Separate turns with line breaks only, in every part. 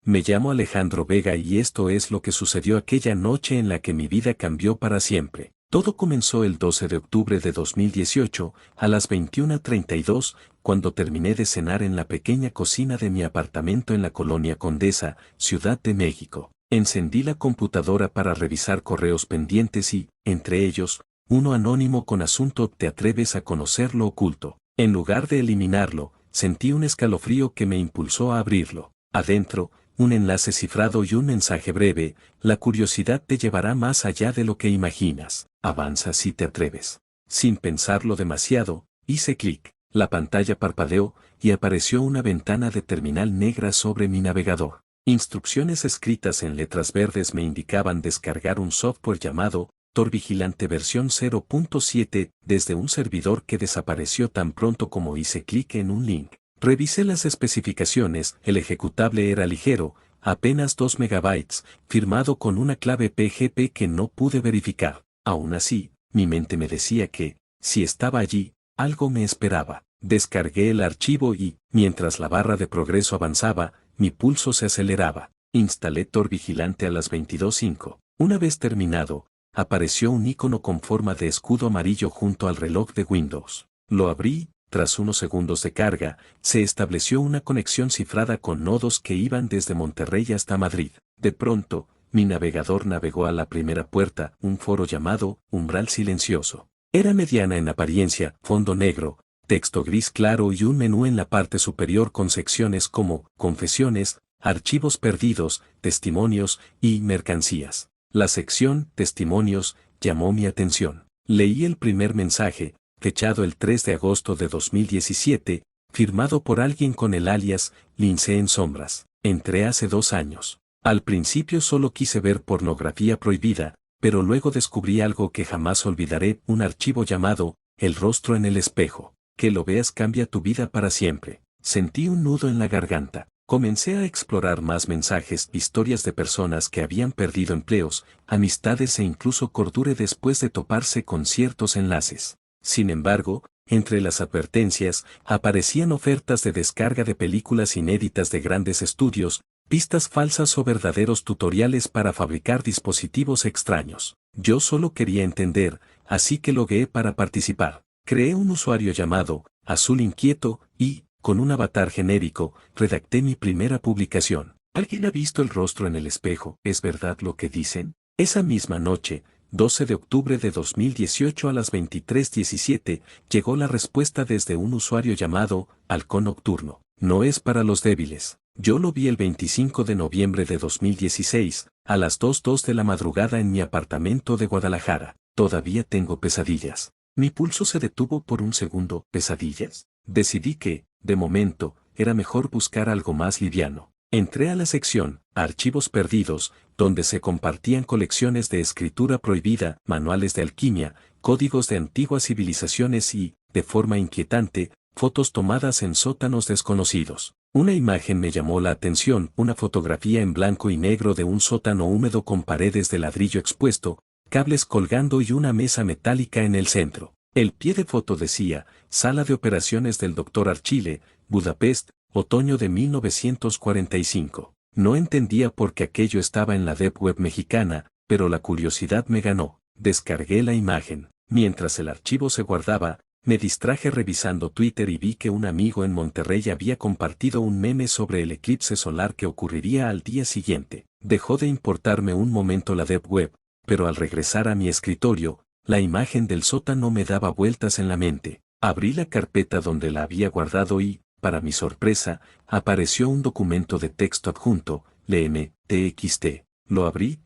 Me llamo Alejandro Vega y esto es lo que sucedió aquella noche en la que mi vida cambió para siempre. Todo comenzó el 12 de octubre de 2018, a las 21:32, cuando terminé de cenar en la pequeña cocina de mi apartamento en la colonia Condesa, Ciudad de México. Encendí la computadora para revisar correos pendientes y, entre ellos, uno anónimo con asunto ¿te atreves a conocer lo oculto? En lugar de eliminarlo, sentí un escalofrío que me impulsó a abrirlo. Adentro, un enlace cifrado y un mensaje breve: la curiosidad te llevará más allá de lo que imaginas. Avanza si te atreves. Sin pensarlo demasiado, hice clic. La pantalla parpadeó y apareció una ventana de terminal negra sobre mi navegador. Instrucciones escritas en letras verdes me indicaban descargar un software llamado Tor Vigilante versión 0.7 desde un servidor que desapareció tan pronto como hice clic en un link. Revisé las especificaciones, el ejecutable era ligero, apenas 2 megabytes, firmado con una clave PGP que no pude verificar. Aún así, mi mente me decía que, si estaba allí, algo me esperaba. Descargué el archivo y, mientras la barra de progreso avanzaba, mi pulso se aceleraba. Instalé Tor Vigilante a las 22:05. Una vez terminado, apareció un icono con forma de escudo amarillo junto al reloj de Windows. Lo abrí. Tras unos segundos de carga, se estableció una conexión cifrada con nodos que iban desde Monterrey hasta Madrid. De pronto, mi navegador navegó a la primera puerta, un foro llamado Umbral Silencioso. Era mediana en apariencia, fondo negro, texto gris claro y un menú en la parte superior con secciones como confesiones, archivos perdidos, testimonios y mercancías. La sección testimonios llamó mi atención. Leí el primer mensaje, fechado el 3 de agosto de 2017, firmado por alguien con el alias Lince en Sombras. Entré hace 2 años. Al principio solo quise ver pornografía prohibida, pero luego descubrí algo que jamás olvidaré, un archivo llamado El rostro en el espejo. Que lo veas cambia tu vida para siempre. Sentí un nudo en la garganta. Comencé a explorar más mensajes, historias de personas que habían perdido empleos, amistades e incluso cordura después de toparse con ciertos enlaces. Sin embargo, entre las advertencias, aparecían ofertas de descarga de películas inéditas de grandes estudios, pistas falsas o verdaderos tutoriales para fabricar dispositivos extraños. Yo solo quería entender, así que logué para participar. Creé un usuario llamado Azul Inquieto y, con un avatar genérico, redacté mi primera publicación. ¿Alguien ha visto el rostro en el espejo? ¿Es verdad lo que dicen? Esa misma noche, 12 de octubre de 2018 a las 23:17, llegó la respuesta desde un usuario llamado Halcón Nocturno. No es para los débiles. Yo lo vi el 25 de noviembre de 2016, a las 2:02 de la madrugada en mi apartamento de Guadalajara. Todavía tengo pesadillas. Mi pulso se detuvo por un segundo. ¿Pesadillas? Decidí que, de momento, era mejor buscar algo más liviano. Entré a la sección Archivos Perdidos, donde se compartían colecciones de escritura prohibida, manuales de alquimia, códigos de antiguas civilizaciones y, de forma inquietante, fotos tomadas en sótanos desconocidos. Una imagen me llamó la atención, una fotografía en blanco y negro de un sótano húmedo con paredes de ladrillo expuesto, cables colgando y una mesa metálica en el centro. El pie de foto decía, Sala de Operaciones del Dr. Archile, Budapest, otoño de 1945. No entendía por qué aquello estaba en la Deep Web mexicana, pero la curiosidad me ganó. Descargué la imagen. Mientras el archivo se guardaba, me distraje revisando Twitter y vi que un amigo en Monterrey había compartido un meme sobre el eclipse solar que ocurriría al día siguiente. Dejó de importarme un momento la Deep Web, pero al regresar a mi escritorio, la imagen del sótano me daba vueltas en la mente. Abrí la carpeta donde la había guardado y, para mi sorpresa, apareció un documento de texto adjunto, léeme, TXT. Lo abrí, ***.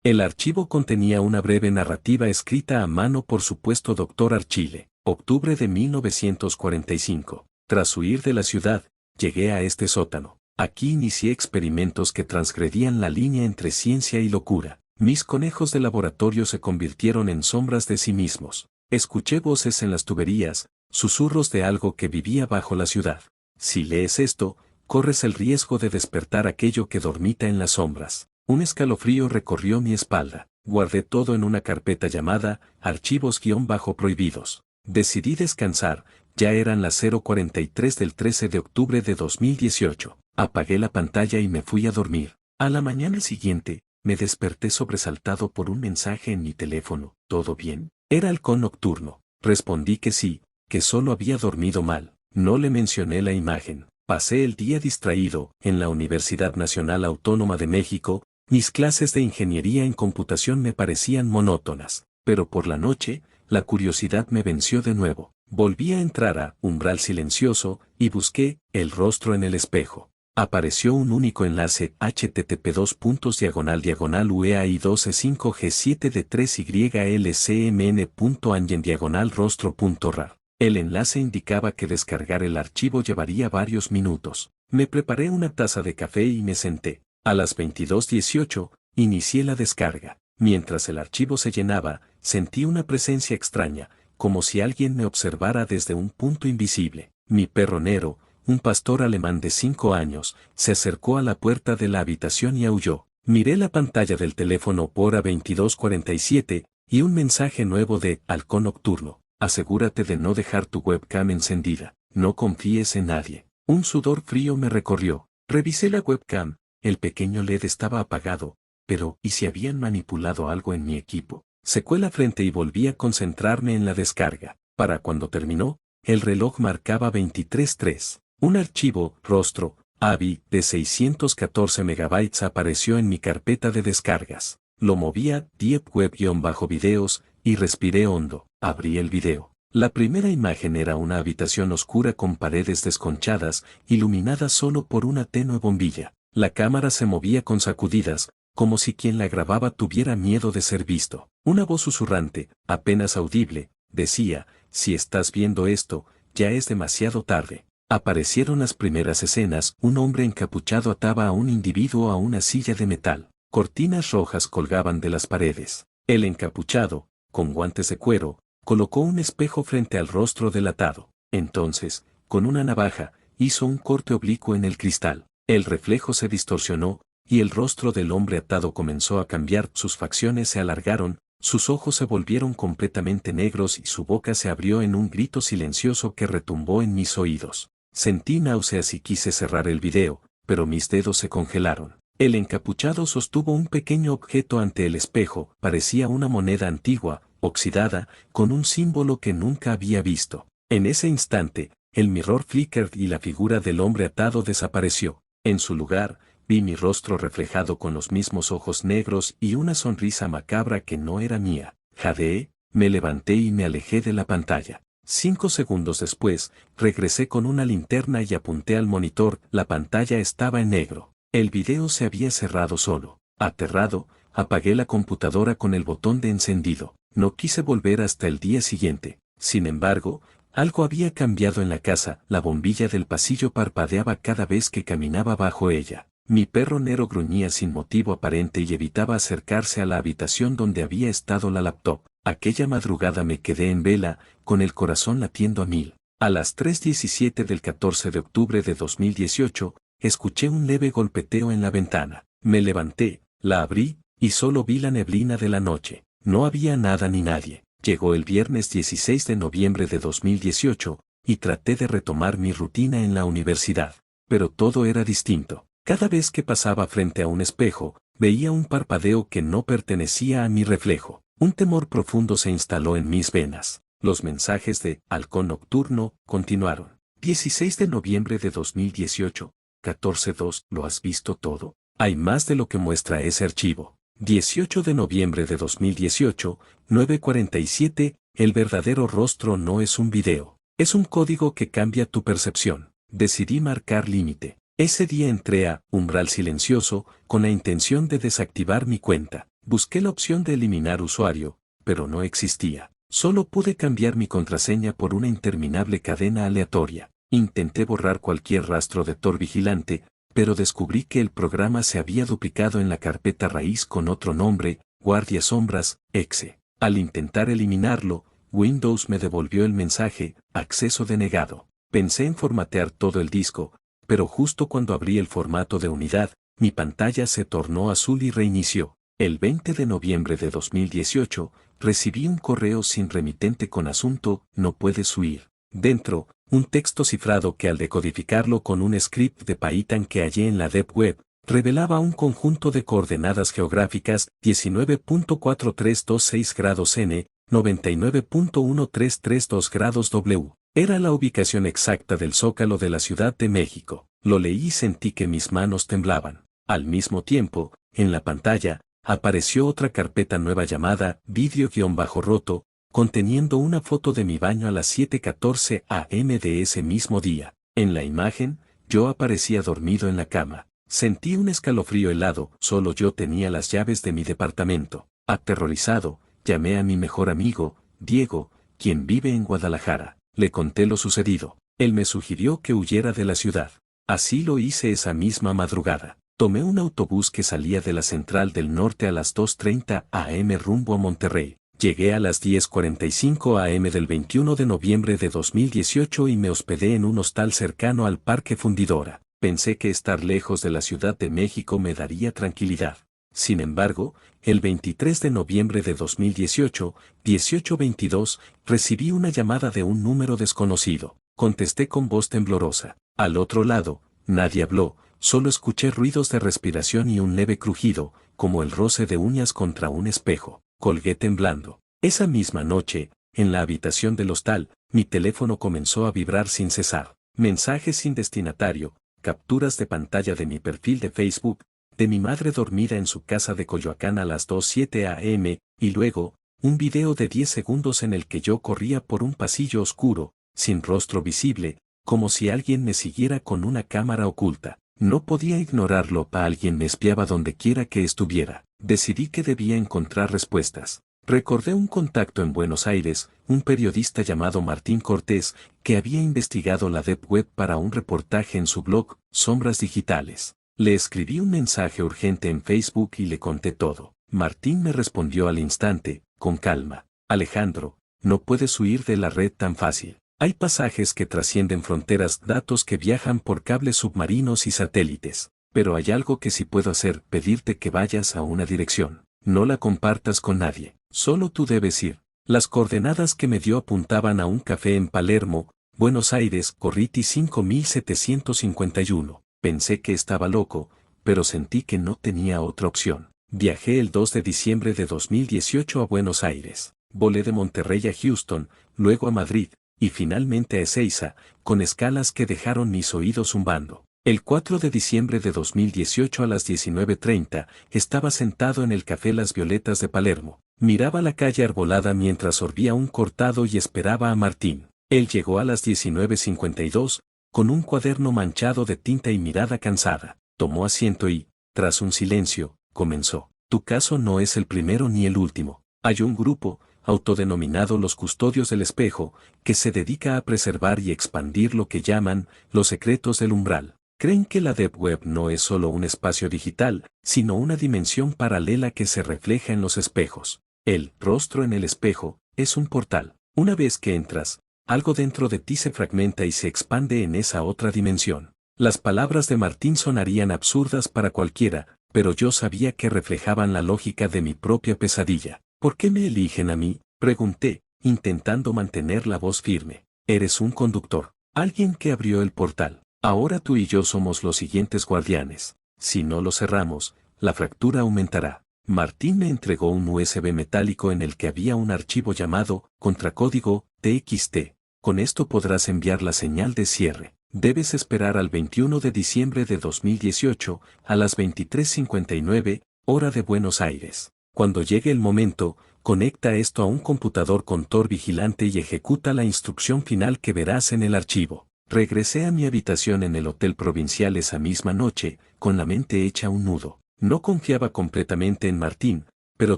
El archivo contenía una breve narrativa escrita a mano por supuesto Dr. Archile. Octubre de 1945. Tras huir de la ciudad, llegué a este sótano. Aquí inicié experimentos que transgredían la línea entre ciencia y locura. Mis conejos de laboratorio se convirtieron en sombras de sí mismos. Escuché voces en las tuberías, susurros de algo que vivía bajo la ciudad. Si lees esto, corres el riesgo de despertar aquello que dormita en las sombras. Un escalofrío recorrió mi espalda. Guardé todo en una carpeta llamada Archivos-Prohibidos. Decidí descansar, ya eran las 0:43 del 13 de octubre de 2018. Apagué la pantalla y me fui a dormir. A la mañana siguiente, me desperté sobresaltado por un mensaje en mi teléfono. ¿Todo bien? Era Halcón Nocturno. Respondí que sí, que solo había dormido mal. No le mencioné la imagen. Pasé el día distraído. En la Universidad Nacional Autónoma de México, mis clases de ingeniería en computación me parecían monótonas. Pero por la noche, la curiosidad me venció de nuevo. Volví a entrar a Umbral Silencioso y busqué el rostro en el espejo. Apareció un único enlace http://uai12.5g7d3ylcmn.angen/rostro.rar. El enlace indicaba que descargar el archivo llevaría varios minutos. Me preparé una taza de café y me senté. A las 22:18, inicié la descarga. Mientras el archivo se llenaba, sentí una presencia extraña, como si alguien me observara desde un punto invisible. Mi perro Nero, un pastor alemán de 5 años, se acercó a la puerta de la habitación y aulló. Miré la pantalla del teléfono por a 22:47 y un mensaje nuevo de Halcón Nocturno. Asegúrate de no dejar tu webcam encendida. No confíes en nadie. Un sudor frío me recorrió. Revisé la webcam. El pequeño LED estaba apagado. Pero, ¿y si habían manipulado algo en mi equipo? Secó la frente y volví a concentrarme en la descarga. Para cuando terminó, el reloj marcaba 23:03. Un archivo, rostro, AVI, de 614 megabytes apareció en mi carpeta de descargas. Lo moví a Deep Web-videos, y respiré hondo. Abrí el video. La primera imagen era una habitación oscura con paredes desconchadas, iluminada solo por una tenue bombilla. La cámara se movía con sacudidas, como si quien la grababa tuviera miedo de ser visto. Una voz susurrante, apenas audible, decía: si estás viendo esto, ya es demasiado tarde. Aparecieron las primeras escenas. Un hombre encapuchado ataba a un individuo a una silla de metal. Cortinas rojas colgaban de las paredes. El encapuchado, con guantes de cuero, colocó un espejo frente al rostro del atado. Entonces, con una navaja, hizo un corte oblicuo en el cristal. El reflejo se distorsionó, y el rostro del hombre atado comenzó a cambiar. Sus facciones se alargaron, sus ojos se volvieron completamente negros y su boca se abrió en un grito silencioso que retumbó en mis oídos. Sentí náuseas y quise cerrar el video, pero mis dedos se congelaron. El encapuchado sostuvo un pequeño objeto ante el espejo. Parecía una moneda antigua, oxidada, con un símbolo que nunca había visto. En ese instante, el mirror flickered y la figura del hombre atado desapareció. En su lugar, vi mi rostro reflejado con los mismos ojos negros y una sonrisa macabra que no era mía. Jadeé, me levanté y me alejé de la pantalla. 5 segundos después, regresé con una linterna y apunté al monitor. La pantalla estaba en negro. El video se había cerrado solo. Aterrado, apagué la computadora con el botón de encendido. No quise volver hasta el día siguiente. Sin embargo, algo había cambiado en la casa. La bombilla del pasillo parpadeaba cada vez que caminaba bajo ella. Mi perro Nero gruñía sin motivo aparente y evitaba acercarse a la habitación donde había estado la laptop. Aquella madrugada me quedé en vela, con el corazón latiendo a 1000. A las 3:17 del 14 de octubre de 2018, escuché un leve golpeteo en la ventana. Me levanté, la abrí, y solo vi la neblina de la noche. No había nada ni nadie. Llegó el viernes 16 de noviembre de 2018, y traté de retomar mi rutina en la universidad. Pero todo era distinto. Cada vez que pasaba frente a un espejo, veía un parpadeo que no pertenecía a mi reflejo. Un temor profundo se instaló en mis venas. Los mensajes de Halcón Nocturno continuaron. 16 de noviembre de 2018, 14:2, ¿lo has visto todo? Hay más de lo que muestra ese archivo. 18 de noviembre de 2018, 9:47, el verdadero rostro no es un video. Es un código que cambia tu percepción. Decidí marcar límite. Ese día entré a Umbral Silencioso con la intención de desactivar mi cuenta. Busqué la opción de eliminar usuario, pero no existía. Solo pude cambiar mi contraseña por una interminable cadena aleatoria. Intenté borrar cualquier rastro de Tor vigilante, pero descubrí que el programa se había duplicado en la carpeta raíz con otro nombre, Guardia Sombras, exe. Al intentar eliminarlo, Windows me devolvió el mensaje, acceso denegado. Pensé en formatear todo el disco, pero justo cuando abrí el formato de unidad, mi pantalla se tornó azul y reinició. El 20 de noviembre de 2018, recibí un correo sin remitente con asunto, no puedes huir. Dentro, un texto cifrado que al decodificarlo con un script de Python que hallé en la Deep Web, revelaba un conjunto de coordenadas geográficas 19.4326 grados N, 99.1332 grados W. Era la ubicación exacta del Zócalo de la Ciudad de México. Lo leí y sentí que mis manos temblaban. Al mismo tiempo, en la pantalla, apareció otra carpeta nueva llamada Vídeo-roto, conteniendo una foto de mi baño a las 7:14 am de ese mismo día. En la imagen, yo aparecía dormido en la cama. Sentí un escalofrío helado, solo yo tenía las llaves de mi departamento. Aterrorizado, llamé a mi mejor amigo, Diego, quien vive en Guadalajara. Le conté lo sucedido. Él me sugirió que huyera de la ciudad. Así lo hice esa misma madrugada. Tomé un autobús que salía de la Central del Norte a las 2:30 am rumbo a Monterrey. Llegué a las 10:45 am del 21 de noviembre de 2018 y me hospedé en un hostal cercano al Parque Fundidora. Pensé que estar lejos de la Ciudad de México me daría tranquilidad. Sin embargo, el 23 de noviembre de 2018, 18:22, recibí una llamada de un número desconocido. Contesté con voz temblorosa. Al otro lado, nadie habló, solo escuché ruidos de respiración y un leve crujido, como el roce de uñas contra un espejo. Colgué temblando. Esa misma noche, en la habitación del hostal, mi teléfono comenzó a vibrar sin cesar. Mensajes sin destinatario, capturas de pantalla de mi perfil de Facebook, de mi madre dormida en su casa de Coyoacán a las 2:07 am, y luego, un video de 10 segundos en el que yo corría por un pasillo oscuro, sin rostro visible, como si alguien me siguiera con una cámara oculta. No podía ignorarlo, alguien me espiaba donde quiera que estuviera. Decidí que debía encontrar respuestas. Recordé un contacto en Buenos Aires, un periodista llamado Martín Cortés, que había investigado la Deep Web para un reportaje en su blog, Sombras Digitales. Le escribí un mensaje urgente en Facebook y le conté todo. Martín me respondió al instante, con calma. Alejandro, no puedes huir de la red tan fácil. Hay pasajes que trascienden fronteras, datos que viajan por cables submarinos y satélites. Pero hay algo que sí puedo hacer, pedirte que vayas a una dirección. No la compartas con nadie. Solo tú debes ir. Las coordenadas que me dio apuntaban a un café en Palermo, Buenos Aires, Corritis 5751. Pensé que estaba loco, pero sentí que no tenía otra opción. Viajé el 2 de diciembre de 2018 a Buenos Aires. Volé de Monterrey a Houston, luego a Madrid, y finalmente a Ezeiza, con escalas que dejaron mis oídos zumbando. El 4 de diciembre de 2018 a las 19:30, estaba sentado en el café Las Violetas de Palermo. Miraba la calle arbolada mientras sorbía un cortado y esperaba a Martín. Él llegó a las 19:52, con un cuaderno manchado de tinta y mirada cansada. Tomó asiento y, tras un silencio, comenzó. Tu caso no es el primero ni el último. Hay un grupo, autodenominado los Custodios del Espejo, que se dedica a preservar y expandir lo que llaman los secretos del umbral. Creen que la Deep Web no es solo un espacio digital, sino una dimensión paralela que se refleja en los espejos. El rostro en el espejo es un portal. Una vez que entras, algo dentro de ti se fragmenta y se expande en esa otra dimensión. Las palabras de Martín sonarían absurdas para cualquiera, pero yo sabía que reflejaban la lógica de mi propia pesadilla. ¿Por qué me eligen a mí?, pregunté, intentando mantener la voz firme. Eres un conductor, alguien que abrió el portal. Ahora tú y yo somos los siguientes guardianes. Si no lo cerramos, la fractura aumentará. Martín me entregó un USB metálico en el que había un archivo llamado contracódigo TXT. Con esto podrás enviar la señal de cierre. Debes esperar al 21 de diciembre de 2018, a las 23:59, hora de Buenos Aires. Cuando llegue el momento, conecta esto a un computador con Tor vigilante y ejecuta la instrucción final que verás en el archivo. Regresé a mi habitación en el Hotel Provincial esa misma noche, con la mente hecha un nudo. No confiaba completamente en Martín, pero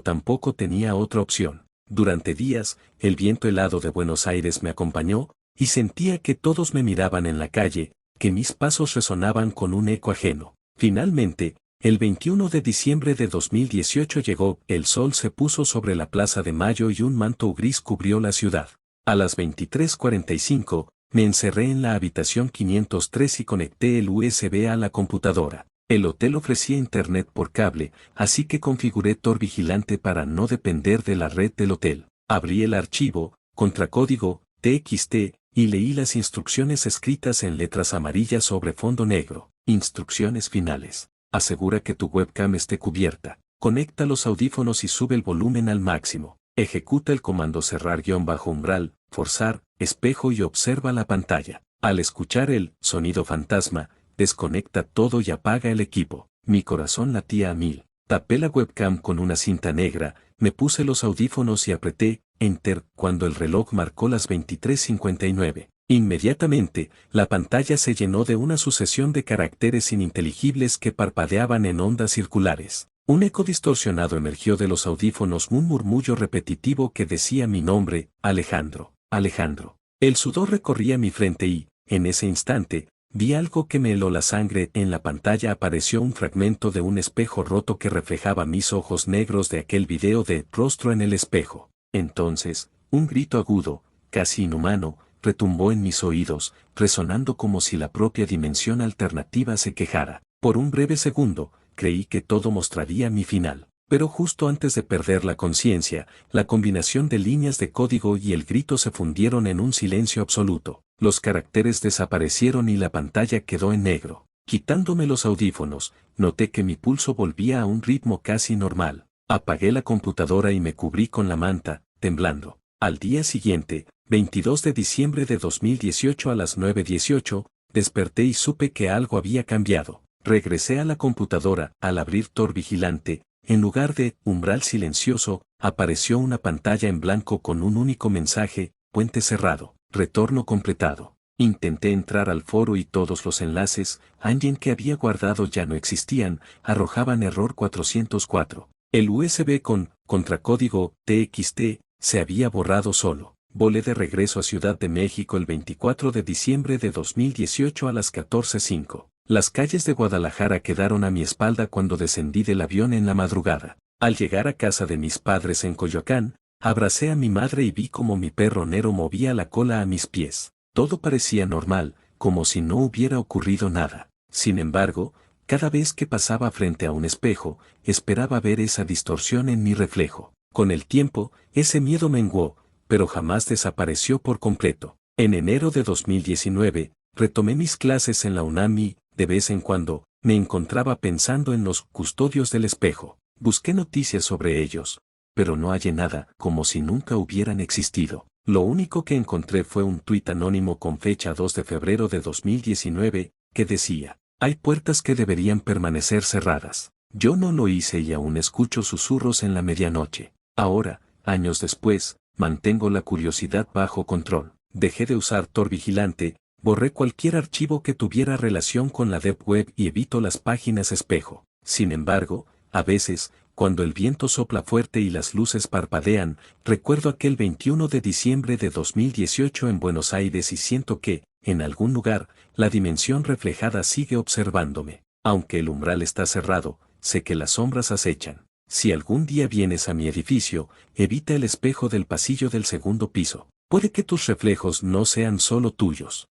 tampoco tenía otra opción. Durante días, el viento helado de Buenos Aires me acompañó, y sentía que todos me miraban en la calle, que mis pasos resonaban con un eco ajeno. Finalmente, el 21 de diciembre de 2018 llegó, el sol se puso sobre la Plaza de Mayo y un manto gris cubrió la ciudad. A las 23:45, me encerré en la habitación 503 y conecté el USB a la computadora. El hotel ofrecía internet por cable, así que configuré Tor vigilante para no depender de la red del hotel. Abrí el archivo, contracódigo, TXT, y leí las instrucciones escritas en letras amarillas sobre fondo negro. Instrucciones finales. Asegura que tu webcam esté cubierta. Conecta los audífonos y sube el volumen al máximo. Ejecuta el comando cerrar-umbral, forzar, espejo y observa la pantalla. Al escuchar el sonido fantasma, desconecta todo y apaga el equipo. Mi corazón latía a 1000. Tapé la webcam con una cinta negra, me puse los audífonos y apreté Enter cuando el reloj marcó las 23:59. Inmediatamente, la pantalla se llenó de una sucesión de caracteres ininteligibles que parpadeaban en ondas circulares. Un eco distorsionado emergió de los audífonos, un murmullo repetitivo que decía mi nombre, Alejandro, Alejandro. El sudor recorría mi frente y, en ese instante, vi algo que me heló la sangre. En la pantalla apareció un fragmento de un espejo roto que reflejaba mis ojos negros de aquel video de Rostro en el espejo. Entonces, un grito agudo, casi inhumano, retumbó en mis oídos, resonando como si la propia dimensión alternativa se quejara. Por un breve segundo, creí que todo mostraría mi final. Pero justo antes de perder la conciencia, la combinación de líneas de código y el grito se fundieron en un silencio absoluto. Los caracteres desaparecieron y la pantalla quedó en negro. Quitándome los audífonos, noté que mi pulso volvía a un ritmo casi normal. Apagué la computadora y me cubrí con la manta, temblando. Al día siguiente, 22 de diciembre de 2018 a las 9:18, desperté y supe que algo había cambiado. Regresé a la computadora. Al abrir Tor Vigilante, en lugar de umbral silencioso, apareció una pantalla en blanco con un único mensaje: puente cerrado, retorno completado. Intenté entrar al foro y todos los enlaces, engine que había guardado ya no existían, arrojaban error 404. El USB con contracódigo TXT se había borrado solo. Volé de regreso a Ciudad de México el 24 de diciembre de 2018 a las 14:05. Las calles de Guadalajara quedaron a mi espalda cuando descendí del avión en la madrugada. Al llegar a casa de mis padres en Coyoacán, abracé a mi madre y vi cómo mi perro Nero movía la cola a mis pies. Todo parecía normal, como si no hubiera ocurrido nada. Sin embargo, cada vez que pasaba frente a un espejo, esperaba ver esa distorsión en mi reflejo. Con el tiempo, ese miedo menguó, pero jamás desapareció por completo. En enero de 2019, retomé mis clases en la UNAM y, de vez en cuando, me encontraba pensando en los custodios del espejo. Busqué noticias sobre ellos, pero no hallé nada, como si nunca hubieran existido. Lo único que encontré fue un tuit anónimo con fecha 2 de febrero de 2019, que decía: hay puertas que deberían permanecer cerradas. Yo no lo hice y aún escucho susurros en la medianoche. Ahora, años después, mantengo la curiosidad bajo control. Dejé de usar Tor Vigilante, borré cualquier archivo que tuviera relación con la Deep Web y evito las páginas espejo. Sin embargo, a veces, cuando el viento sopla fuerte y las luces parpadean, recuerdo aquel 21 de diciembre de 2018 en Buenos Aires y siento que, en algún lugar, la dimensión reflejada sigue observándome. Aunque el umbral está cerrado, sé que las sombras acechan. Si algún día vienes a mi edificio, evita el espejo del pasillo del segundo piso. Puede que tus reflejos no sean solo tuyos.